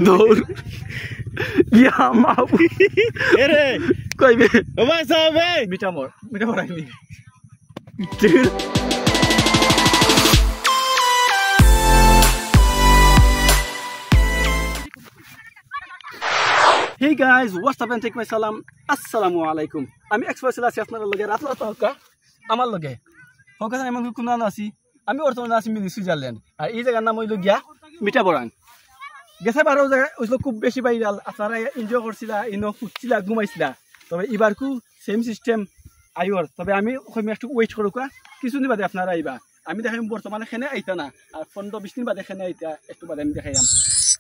দৌড় ইয়া মাউ এরে কইবে ও ভাই সাহেব মিটা মরাইনি Hey guys, what's up and take my salam. Assalamu alaikum. আমি এক্সপার্ট আছি আপনাদের লগে রাত হকা আমার লগে ফোকাস আমি কোন না আছি আমি বর্তমানে আছি মিনি সুইজারল্যান্ড আর এই জায়গার নাম হইল গিয়া মিঠাবরাং গেছে বারো জায়গা ওইগুলো খুব বেশি ভাইরাল আপনারা এনজয় করছিলা ইনো ফুটছিলা ঘুমাইছিলা তবে এবারকু সেম সিস্টেম আইওর তবে আমি একটু ওয়েট করুকা কিছুদিন বাদে আপনারা আইবা আমি দেখাইম বর্তমানে এখানে আইতা না আর 15-20 দিন বাদে এখানে আইতা একটু বাদে আমি দেখাইম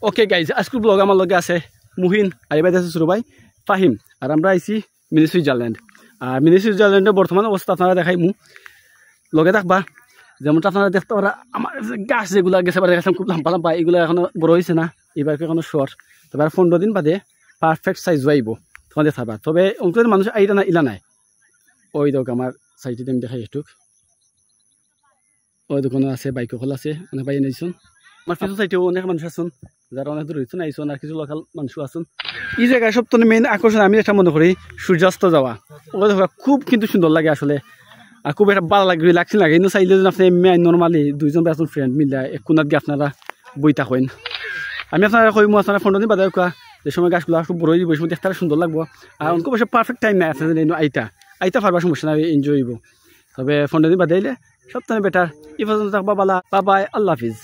ওকে গাইজ আজকের ব্লগ আমার লগে আছে মুহিন আর এবার আছে সুরু ভাই ফাহিম আর আমরা আইছি মিনি সুইজারল্যান্ড আর মিনি সুইজারল্যান্ডের বর্তমান অবস্থা আপনারা দেখাইমু লগে থাকবা যেমনটা আপনারা দেখতে পারা আমার গাছ যেগুলো গেছে দেখাচ্ছিলাম খুব লাম্পা লাম্পা এগুলো এখনো বড় হয়েছে না এবারকে এখনো শর্ট তবে আর 15 দিন বাদে পারফেক্ট সাইজ আইব তোমাদের থাকবা তবে অঙ্কের মানুষ আইটা না ইলা নাই ওই দেখ আমার সাইডে আমি দেখাই একটু ওই দোকানে আছে বাইকও খোলা আছে অনেক বাইরে নিয়েছুন আমার কিছু সাইডেও অনেক মানুষ আসুন যারা অনেক দূর হয়েছেন আইসুন আর কিছু লোকাল মানুষ আসুন এই জায়গায় সব তো মেইন আকর্ষণ আমি একটা মনে করি সূর্যাস্ত যাওয়া ওই দেখা খুব কিন্তু সুন্দর লাগে আসলে আর খুব একটা ভালো লাগবে লাগছিল লাগে কিন্তু চাইলে যদি আপনি নর্মালি দুইজন বেজন ফ্রেন্ড মিলে এক কোনাত গিয়ে আপনারা বই থাকেন আমি আপনারা কই আপনারা 15 দিন বাদে যে সময় গাছগুলো খুব বড় হইব সময় দেখতে সুন্দর লাগবো আর অনেক বসে পারফেক্ট টাইম নাই আছে আইতা পারবার সমস্যা নাই এনজয় হইব তবে 15 দিন বাদে আইলে সবথেকে বেটার এই পর্যন্ত থাকবা বালা বাই বাই আল্লাহ হাফিজ।